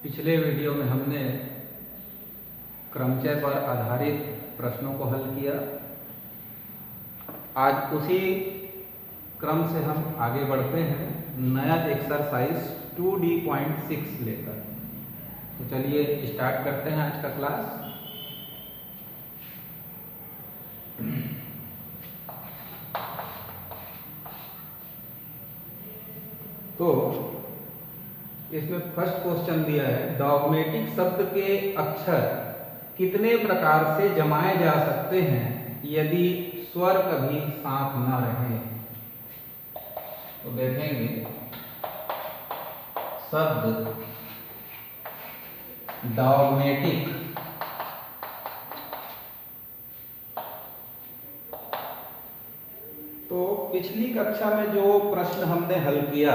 पिछले वीडियो में हमने क्रमचय पर आधारित प्रश्नों को हल किया। आज उसी क्रम से हम आगे बढ़ते हैं नया एक्सरसाइज 2D.6 लेकर। तो चलिए स्टार्ट करते हैं आज का क्लास। तो इसमें फर्स्ट क्वेश्चन दिया है, डॉग्मेटिक शब्द के अक्षर कितने प्रकार से जमाए जा सकते हैं यदि स्वर कभी साथ न रहे। तो देखेंगे शब्द डॉग्मेटिक तो पिछली कक्षा में जो प्रश्न हमने हल किया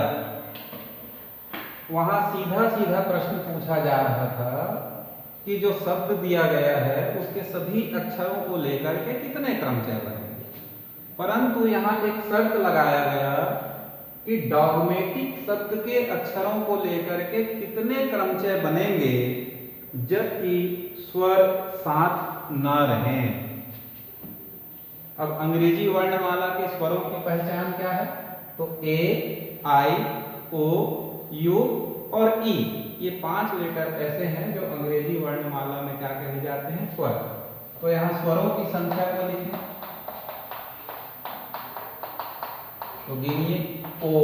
वहां सीधा सीधा प्रश्न पूछा जा रहा था कि जो शब्द दिया गया है उसके सभी अक्षरों को लेकर के कितने क्रमचय बनेंगे, परंतु यहाँ एक शर्त लगाया गया कि डॉग्मेटिक शब्द के अक्षरों को लेकर के कितने क्रमचय बनेंगे जबकि स्वर साथ न रहें। अब अंग्रेजी वर्णमाला के स्वरों की पहचान क्या है? तो ए, आई, ओ, यू और ई, ये 5 लेटर ऐसे हैं जो अंग्रेजी वर्णमाला में क्या कहे जाते हैं? स्वर। तो यहाँ स्वरों की संख्या को लिखें तो गिनिए ओ,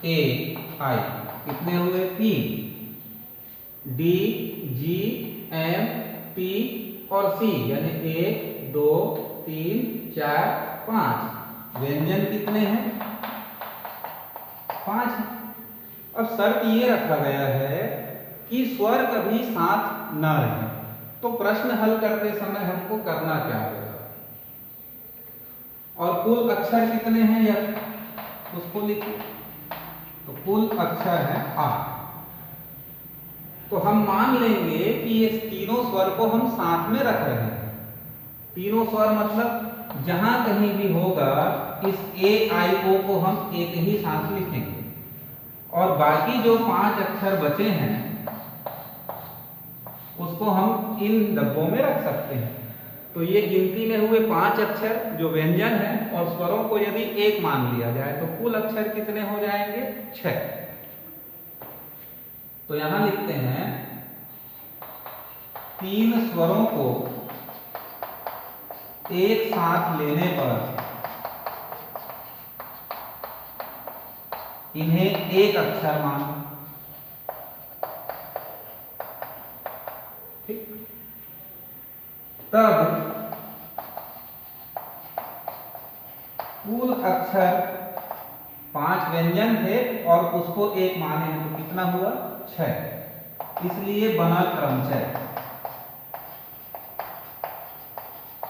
ए, आई कितने हुए? 3। डी, जी, एम, पी और सी यानी 1, 2, 3, 4, 5। व्यंजन कितने हैं? 5 हैं। अब शर्त ये रखा गया है कि स्वर कभी साथ न रहे। तो प्रश्न हल करते समय हमको करना क्या होगा? और कुल अक्षर कितने हैं यह उसको लिखो। तो कुल अक्षर है 8। तो हम मान लेंगे कि ये तीनों स्वर को हम साथ में रख रहे हैं। तीनों स्वर मतलब जहां कहीं भी होगा इस ए, आई, ओ को हम एक ही साथ लिखेंगे और बाकी जो 5 अक्षर बचे हैं उसको हम इन डब्बों में रख सकते हैं। तो ये गिनती में हुए 5 अक्षर जो व्यंजन है और स्वरों को यदि 1 मान लिया जाए तो कुल अक्षर कितने हो जाएंगे? 6। तो यहां लिखते हैं 3 स्वरों को एक साथ लेने पर इन्हें एक अक्षर मानो। ठीक, तब कुल अक्षर 5 व्यंजन थे और उसको 1 माने हैं तो कितना हुआ? 6। इसलिए बना क्रमचय।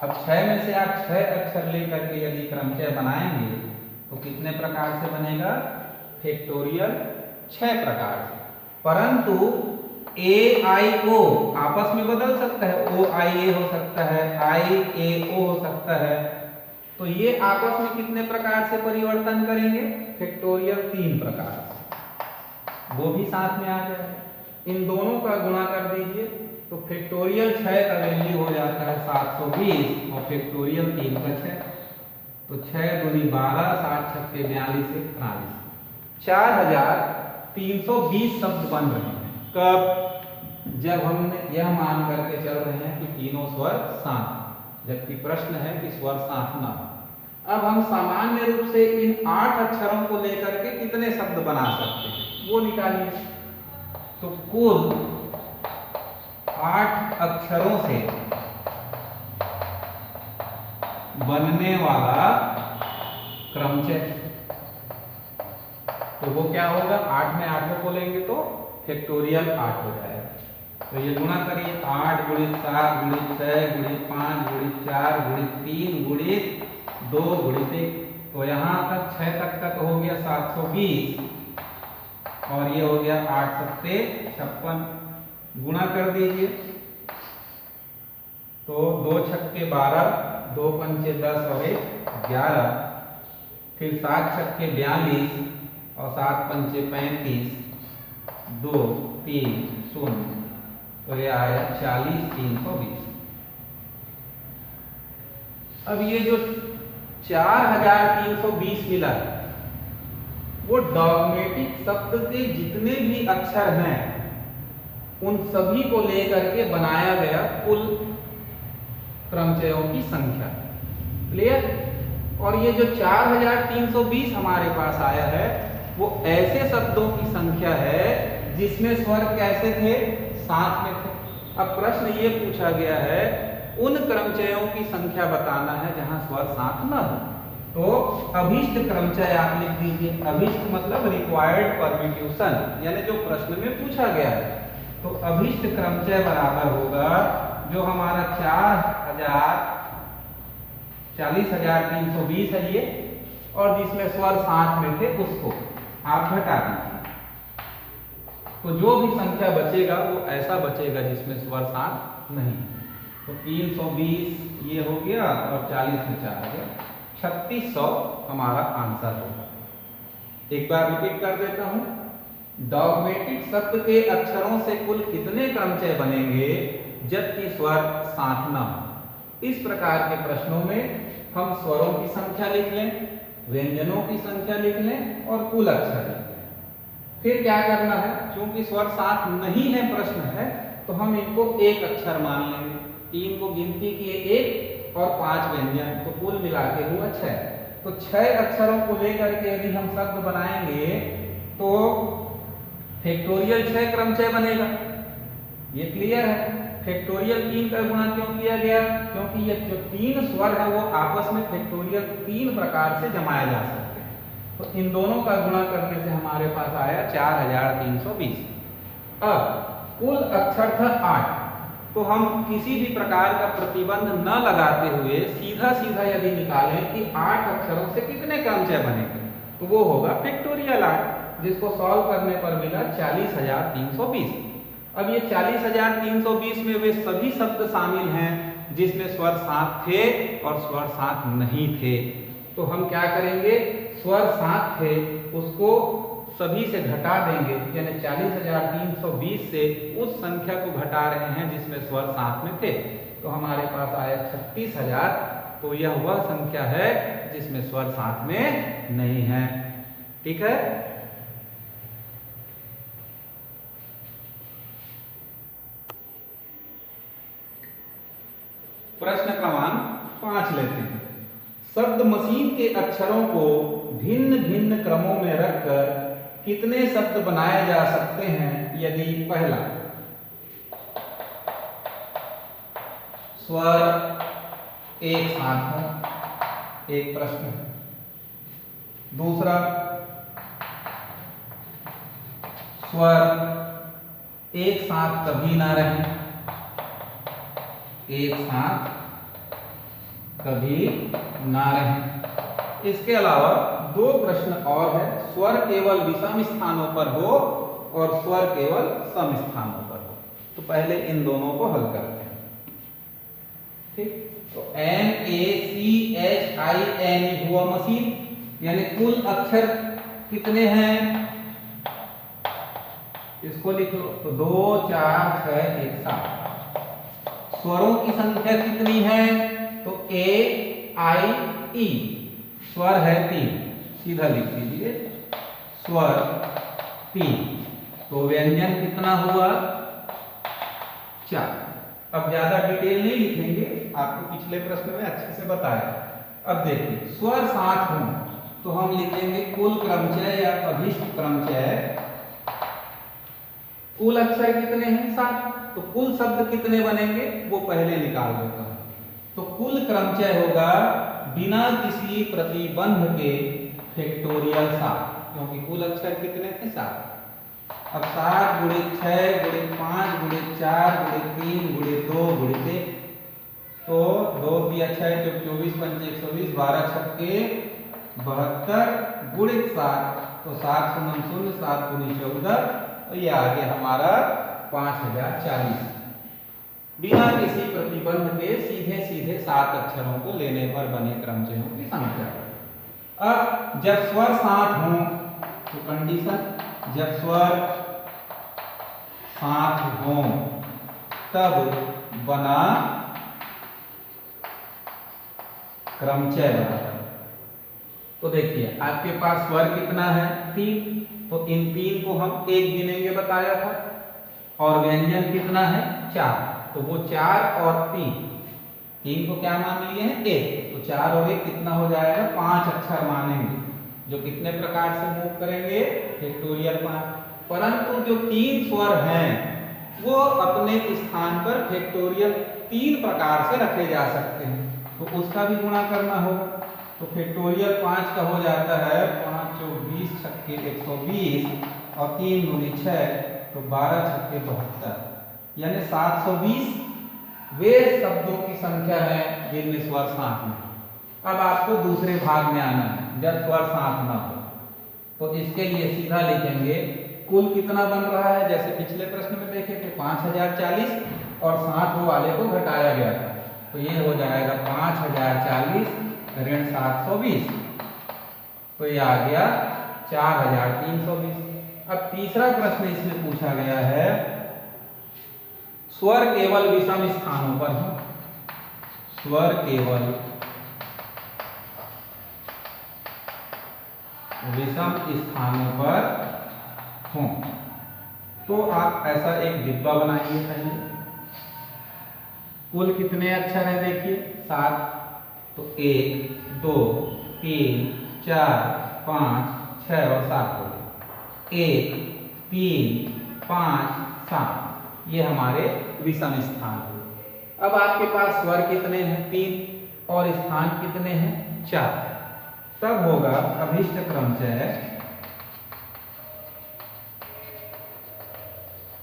अब 6 में से आप 6 अक्षर लेकर के यदि क्रमचय बनाएंगे तो कितने प्रकार से बनेगा? फैक्टोरियल 6 प्रकार से। परंतु ए, आई, ओ आपस में बदल सकता है। ओ, आई, ए हो सकता है, आई, ए, ओ हो सकता है। तो ये आपस में कितने प्रकार से परिवर्तन करेंगे? फैक्टोरियल 3 प्रकार से। वो भी साथ में आ जाएगा। इन दोनों का गुणा कर दीजिए तो फैक्टोरियल 6 का वैल्यू हो जाता है 720 और फैक्टोरियल 3 का 6। तो 6 दूनी 12, 7 छक्के 42 से 43। 4320 शब्द बन रहे हैं। कब? जब हमने यह मान करके चल रहे हैं कि तीनों स्वर साथ, जबकि प्रश्न है कि स्वर साथ ना। अब हम सामान्य रूप से इन 8 अक्षरों को लेकर के कितने शब्द बना सकते हैं वो निकालिए। तो कुल 8 अक्षरों से बनने वाला क्रमचय तो वो क्या होगा? 8 में 8 को लेंगे तो फैक्टोरियल 8 हो जाएगा। तो ये गुणा करिए 8 गुणित 7 गुणित 6 गुणित 5 गुणित 4 गुणित 3 गुणित 2 गुणित 1। तो यहाँ तक 6 तक हो गया 720 और ये हो गया 8 सत्ते 56। गुणा कर दीजिए तो 2 छक्के 12, 2 पंचे 10 और 1 11, फिर 7 छक्के 42 और 7 पंचे 35, 2 3 0, तो ये आया 40 320। अब ये जो 4320 मिला है वो डॉगमेटिक शब्द के जितने भी अक्षर हैं उन सभी को लेकर के बनाया गया कुल क्रमचयों की संख्या। क्लियर? और ये जो 4320 हमारे पास आया है वो ऐसे शब्दों की संख्या है जिसमें स्वर कैसे थे? साथ में थे। अब प्रश्न ये पूछा गया है उन क्रमचयों की संख्या बताना है जहां स्वर साथ न हो। तो अभीष्ट क्रमचय आप लिख दीजिए। अभीष्ट मतलब रिक्वायर्ड परम्यूटेशन, यानी जो प्रश्न में पूछा गया है। तो अभीष्ट क्रमचय बराबर होगा जो हमारा 40,320 है ये, और जिसमें स्वर साथ में थे उसको आप घटा दीजिए। तो जो भी संख्या बचेगा वो ऐसा बचेगा जिसमें स्वर साथ नहीं। तो 320 ये हो गया और 40 में 4 हो गया, 3600 हमारा आंसर होगा। एक बार रिपीट कर देता हूं। डॉगमेटिक शब्द के अक्षरों से कुल कितने क्रमचय बनेंगे जबकि स्वर साथ न हो। इस प्रकार के प्रश्नों में हम स्वरों की संख्या लिख लें, व्यंजनों की संख्या लिख लें और कुल अक्षर लिख लें। फिर क्या करना है, क्योंकि स्वर साथ नहीं है प्रश्न है, तो हम इनको एक अक्षर मान लेंगे। 3 को गिनती किए 1 और 5 व्यंजन, तो कुल मिला के हुआ 6। तो 6 अक्षरों को लेकर के यदि हम शब्द बनाएंगे तो फैक्टोरियल 6 क्रमचय बनेगा। ये क्लियर है? फैक्टोरियल 3 का गुणा क्यों किया गया? क्योंकि ये जो 3 स्वर है वो आपस में फैक्टोरियल 3 प्रकार से जमाए जा सकते हैं। तो इन दोनों का गुणा करने से हमारे पास आया 4320। अब कुल अक्षर था 8, तो हम किसी भी प्रकार का प्रतिबंध न लगाते हुए सीधा सीधा यदि निकालें कि 8 अक्षरों से कितने क्रमचय बनेंगे, तो वो होगा फैक्टोरियल 8, जिसको सॉल्व करने पर मिला 40,320। अब ये 40,320 में वे सभी शब्द शामिल हैं जिसमें स्वर साथ थे और स्वर साथ नहीं थे। तो हम क्या करेंगे, स्वर साथ थे उसको सभी से घटा देंगे, यानी 40,320 से उस संख्या को घटा रहे हैं जिसमें स्वर साथ में थे। तो हमारे पास आया 36,000। तो यह वह संख्या है जिसमें स्वर साथ में नहीं है। ठीक है? प्रश्न क्रमांक 5 लेते हैं। शब्द मशीन के अक्षरों को भिन्न भिन्न क्रमों में रखकर कितने शब्द बनाए जा सकते हैं यदि पहला स्वर एक साथ हो, एक प्रश्न। दूसरा स्वर एक साथ कभी ना रहे, एक साथ कभी ना रहे। इसके अलावा 2 प्रश्न और है, स्वर केवल विषम स्थानों पर हो और स्वर केवल सम स्थानों पर हो। तो पहले इन दोनों को हल करते हैं। ठीक, तो MACHIN हुआ मशीन, यानी कुल अक्षर कितने हैं इसको लिख लो। तो 2 4 6 1 7। स्वरों की संख्या कितनी है? तो AIE स्वर है 3, सीधा लिख दीजिए स्वर 3। तो व्यंजन कितना हुआ? 4। अब ज्यादा डिटेल नहीं लिखेंगे, आपको पिछले प्रश्न में अच्छे से बताया। अब देखिए स्वर साथ हों तो हम लिखेंगे कुल क्रमचय या अभीष्ट क्रमचय। कुल अक्षर कितने हैं? 7। तो कुल शब्द कितने बनेंगे वो पहले निकाल देता हूं। तो कुल क्रमचय होगा बिना किसी प्रतिबंध के फैक्टोरियल 7, क्योंकि कुल अक्षर कितने थे? 7। अब 7 गुणे 6 गुणे 5 गुणे 4 गुणे 3 गुणे 2 गुणे 1, तो 2 दिया 6 तो 24 5 120, 12 छक्के 72 गुणे 7, तो 7 0 0 7 गुणे 14, तो ये आ गया हमारा 5040। बिना किसी प्रतिबंध के सीधे सीधे 7 अक्षरों को लेने पर बने क्रमचयों की संख्या। अब जब स्वर साथ हों तो कंडीशन, जब स्वर साथ हों तब बना क्रमचय बनाकर। तो देखिए आपके पास स्वर कितना है 3, तो इन 3 को हम 1 गिनेंगे बताया था, और व्यंजन कितना है 4, तो वो 4 और 3 को क्या मान लिए हैं 1, तो 4 और 1 कितना हो जाएगा 5 अक्षर मानेंगे, जो कितने प्रकार से मूव करेंगे फैक्टोरियल 5। परंतु जो 3 स्वर हैं वो अपने स्थान पर फैक्टोरियल 3 प्रकार से रखे जा सकते हैं, तो उसका भी गुणा करना होगा। तो फैक्टोरियल 5 का हो जाता है 5 चौक 20 छक्के 120 और 3 दूनी 6, तो 12 छक्के 72, यानी 720 वे शब्दों की संख्या है जिनमें स्वर साथ में। अब आपको दूसरे भाग में आना है जब स्वर साथ ना हो, तो इसके लिए सीधा लिखेंगे कुल कितना बन रहा है, जैसे पिछले प्रश्न में देखे थे 5040 और साथ वाले को घटाया गया था, तो ये हो जाएगा 5040 ऋण 720, तो ये आ गया 4320। अब तीसरा प्रश्न इसमें पूछा गया है स्वर केवल विषम स्थानों पर हो, स्वर केवल विषम स्थानों पर हों, तो आप ऐसा एक डिब्बा बनाइए पहले। कुल कितने अक्षर हैं देखिए 7, तो 1 2 3 4 5 6 और 7 हो गए, 1 3 5 7, ये हमारे विषम स्थान हुए। अब आपके पास स्वर कितने हैं 3 और स्थान कितने हैं 4, तब होगा अभिष्ट क्रमचय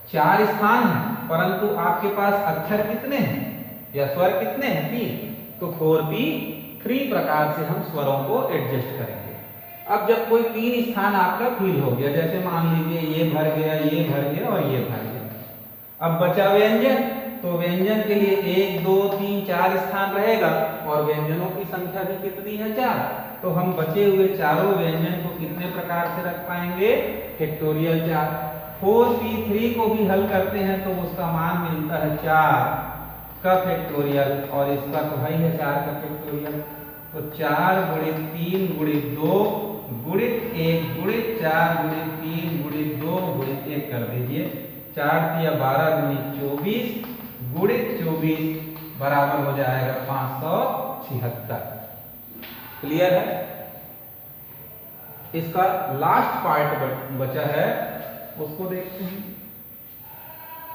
4 स्थान हैं, परंतु आपके पास अक्षर कितने हैं या स्वर कितने हैं 3, तो 4p3 प्रकार से हम स्वरों को एडजस्ट करेंगे। अब जब कोई 3 स्थान आपका फिल हो गया, जैसे मान लीजिए ये भर गया, ये भर गया और ये भर गया, अब बचा व्यंजन, तो व्यंजन के लिए 1 2 3 4 स्थान रहेगा और व्यंजनों की संख्या भी कितनी है 4, तो हम बचे हुए चारों व्यंजन को कितने प्रकार से रख पाएंगे फैक्टोरियल 4। 4p3 को भी हल करते हैं तो उसका मान मिलता है 4 का फैक्टोरियल, और इसका तो भाई है 4 का फैक्टोरियल, तो 4 गुणित 3 गुणित 2 गुणित 1 गुणित 4 गुणित 3 गुणित 2 गुणित 1 कर दीजिए, 4 तिया 12 गुणित 24 गुणित 24 बराबर हो जाएगा 576। क्लियर है? इसका लास्ट पार्ट बचा है, उसको देखते हैं।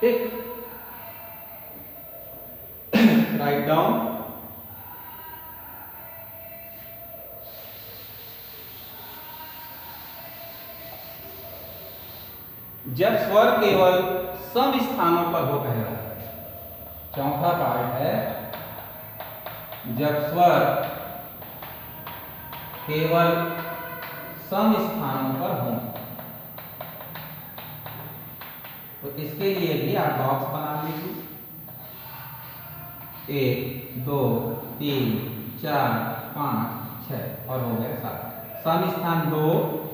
ठीक, राइट डाउन जब स्वर केवल सम स्थानों पर हो कह रहा है। चौथा पार्ट है जब स्वर केवल सम स्थानों पर हो, तो इसके लिए भी आप बॉक्स बना लीजिए, 1 2 3 4 5 6 और हो गया 7। सम स्थान 2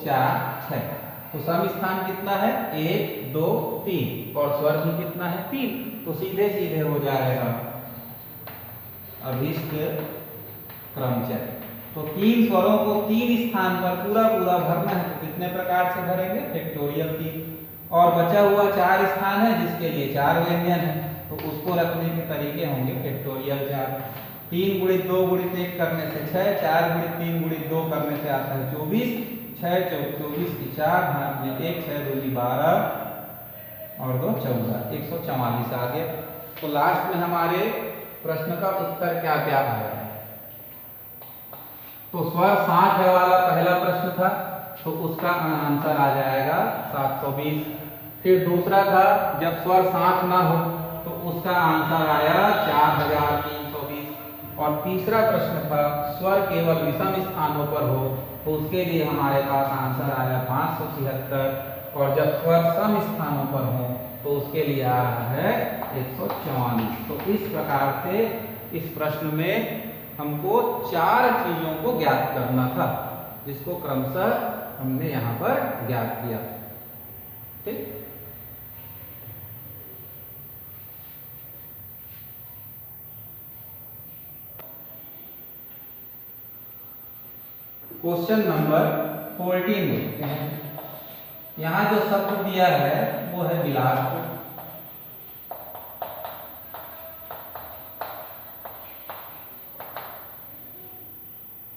4 6, तो सम स्थान कितना है 1 2 3 और स्वर भी कितना है 3, तो सीधे सीधे हो जाएगा अभिष्ट क्रमचय। तो 3 स्वरों को 3 स्थान पर पूरा पूरा भरना है, तो कितने प्रकार से भरेंगे फैक्टोरियल 3, और बचा हुआ 4 स्थान है जिसके लिए 4 व्यंजन है, तो उसको रखने के तरीके होंगे फैक्टोरियल 4। 3 गुणित 2 गुणित 1 करने से 6, 4 गुणित 3 गुणित 2 करने से आता है 24, 6 चौक 24 की 4 हाथ में 1, 6 दूनी 12 और 2 14, 144 आ गया। तो लास्ट में हमारे प्रश्न का उत्तर क्या क्या आया? तो स्वर साथ है वाला पहला प्रश्न था, तो उसका आंसर आ जाएगा 720। फिर दूसरा था जब स्वर साथ ना हो, तो उसका आंसर आया 4320। और तीसरा प्रश्न था स्वर केवल विषम स्थानों पर हो, तो उसके लिए हमारे पास आंसर आया 576। और जब स्वर सम स्थानों पर हो तो उसके लिए आ रहा है 144। तो इस प्रकार से इस प्रश्न में हमको 4 चीजों को ज्ञात करना था, जिसको क्रमशः हमने यहाँ पर ज्ञात किया। ठीक। क्वेश्चन नंबर 14 देखते हैं। यहाँ जो शब्द दिया है वो है बिलासपुर।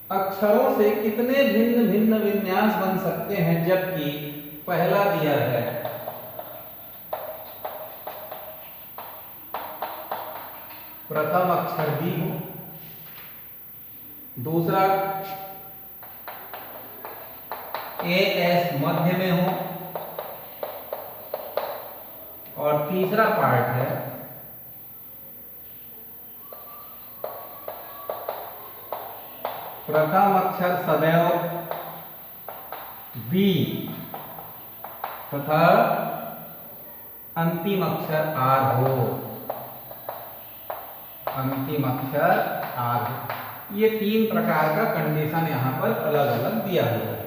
अक्षरों से कितने भिन्न भिन्न विन्यास बन सकते हैं, जबकि पहला दिया है प्रथम अक्षर बी हो, दूसरा ए एस मध्य में हो, और तीसरा पार्ट है प्रथम अक्षर सदैव बी तथा अंतिम अक्षर आर हो। अंतिम अक्षर आर हो। ये तीन प्रकार का कंडीशन यहां पर अलग अलग दिया हुआ है।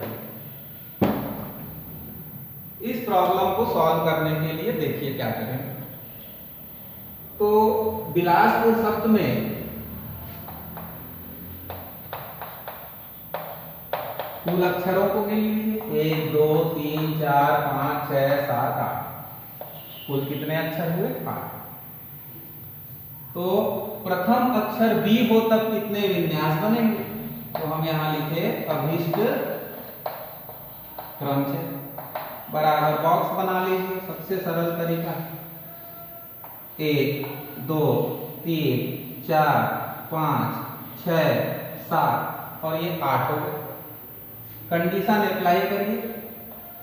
इस प्रॉब्लम को सॉल्व करने के लिए देखिए क्या करें। तो बिलासपुर शब्द में कुल अक्षरों को गिन लीजिए, 1 2 3 4 5 6 7 8। कुल कितने अक्षर हुए? 8। तो प्रथम अक्षर बी हो तब कितने विन्यास बनेंगे? तो हम यहां लिखे अभीष्ट क्रमचय बराबर बॉक्स बना लीजिए। सबसे सरल तरीका 1 2 3 4 5 6 7 और ये 8 हो गए। कंडीशन अप्लाई करिए।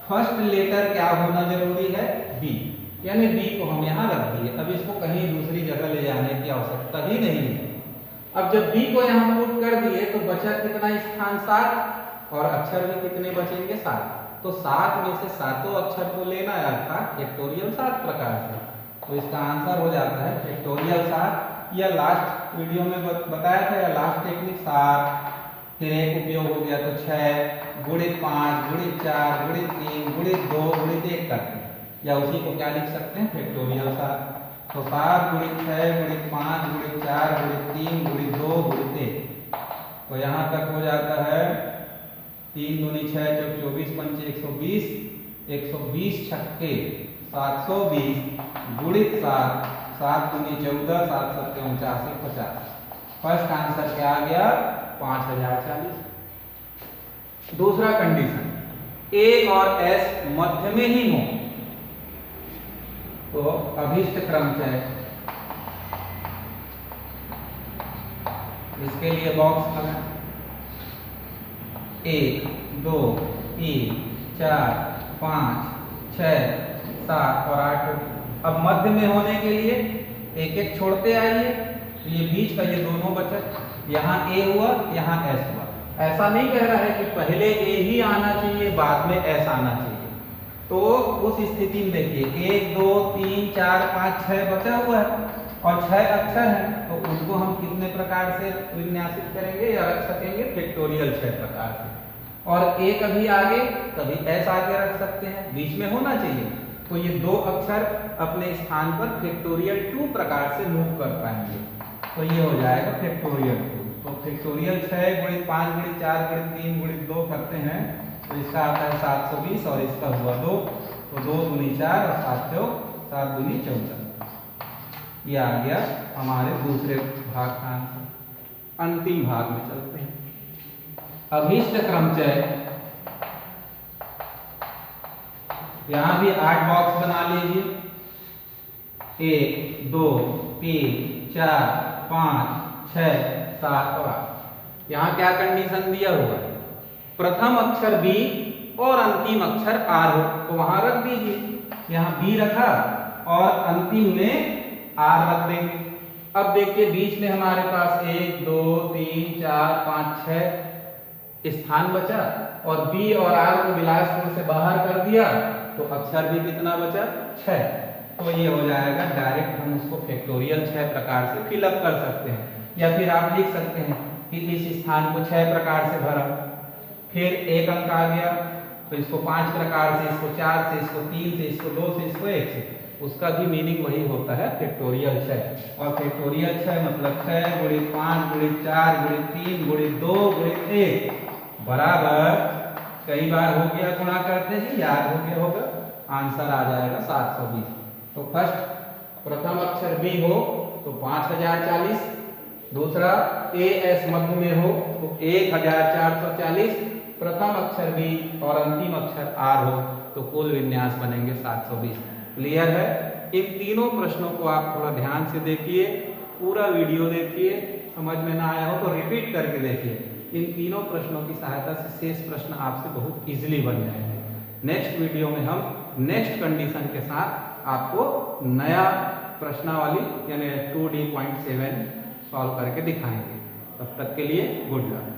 फर्स्ट लेटर क्या होना जरूरी है? बी, यानी बी को हम यहाँ रख दिए। अब इसको कहीं दूसरी जगह ले जाने की आवश्यकता ही नहीं है। अब जब बी को यहाँ पुट कर दिए तो बचा कितना स्थान? 7, और अक्षर भी कितने बचेंगे? 7। तो 7 में से सातों अक्षर को लेना है, अर्थात फैक्टोरियल 7 प्रकार से। तो इसका आंसर हो जाता है फैक्टोरियल 7। या लास्ट वीडियो में बताया था, या लास्ट टेक्निक 7, फिर एक उपयोग हो गया तो 6 गुणित 5 गुणित 4 गुणित 3 गुणित 2 गुणित 1 करते हैं, या उसी को क्या लिख सकते हैं? फैक्टोरियल 7। तो 7 गुणित 6 गुणित 5 गुणित 4 गुणित 3 गुणित 2 गुणित 1। तो यहाँ तक हो जाता है 3 दूनी 6 चौक 24 पंचे 120, 120 छक्के 720 गुणित 7, 7 दूनी 14 7 सत्ते 49 50। फर्स्ट आंसर क्या आ गया? 5040। दूसरा कंडीशन ए और एस मध्य में ही हो तो अभीष्ट क्रमचय, इसके लिए बॉक्स लगा 1 2 3 4 5 6 7 और 8। अब मध्य में होने के लिए एक एक छोड़ते आइए। तो ये बीच का ये दोनों बचे, यहाँ ए हुआ यहाँ एस हुआ। ऐसा नहीं कह रहा है कि पहले ए ही आना चाहिए बाद में एस आना चाहिए। तो उस स्थिति में देखिए 1 2 3 4 5 6 बचा हुआ है और 6 अक्षर हैं, तो उनको हम कितने प्रकार से विन्यासित करेंगे या रख सकेंगे? फैक्टोरियल 6 प्रकार से। और ए कभी आगे कभी एस आगे रख सकते हैं, बीच में होना चाहिए। तो ये दो अक्षर अपने स्थान पर फैक्टोरियल 2 प्रकार से मूव कर पाएंगे। तो ये हो जाएगा फैक्टोरियल 2। तो फैक्टोरियल 6 गुणित 5 गुणित 4 गुणित 3 गुणित 2 करते हैं तो इसका आता है 720 और इसका हुआ 2। तो 2 दूनी 4 और 7 चौक 7 दूनी 14। ये आ गया हमारे दूसरे भाग का आंसर। अंतिम भाग में चलते हैं। अभीष्ट क्रमचय, यहां भी 8 बॉक्स बना लीजिए। 1 2 3 4 5 6 7 और 8। यहाँ क्या कंडीशन दिया हुआ है? प्रथम अक्षर बी और अंतिम अक्षर आर हो तो वहां रख दीजिए। यहाँ बी रखा और अंतिम में आर रख देंगे। अब देखिए बीच में हमारे पास 1 2 3 4 5 6 स्थान बचा, और बी और आर को बिलासपुर से बाहर कर दिया तो अक्षर भी कितना बचा? 6। तो ये हो जाएगा डायरेक्ट, हम उसको फैक्टोरियल 6 प्रकार से फिलअप कर सकते हैं। या फिर आप लिख सकते हैं कि इस स्थान को 6 प्रकार से भरा, फिर एक अंक आ गया तो इसको 5 प्रकार से, इसको 4 से, इसको 3 से, इसको 2 से, इसको 1 से। उसका भी मीनिंग वही होता है फैक्टोरियल 6। और फैक्टोरियल 6 मतलब 6 गुणित 5 गुणित 4 गुणित 3 गुणित 2 गुणित 1 बराबर, कई बार हो गया गुणा करते ही याद हो गया होगा, आंसर आ जाएगा 720। तो फर्स्ट प्रथम अक्षर बी हो तो 5040, दूसरा ए एस मध्य में हो तो 1440, प्रथम अक्षर बी और अंतिम अक्षर आर हो तो कुल विन्यास बनेंगे 720। क्लियर है? इन तीनों प्रश्नों को आप थोड़ा ध्यान से देखिए, पूरा वीडियो देखिए, समझ में ना आया हो तो रिपीट करके देखिए। इन तीनों प्रश्नों की सहायता से शेष प्रश्न आपसे बहुत इजीली बन जाएंगे। नेक्स्ट वीडियो में हम नेक्स्ट कंडीशन के साथ आपको नया प्रश्नावली यानी 2D.7 सॉल्व करके दिखाएंगे। तब तक के लिए गुड लक।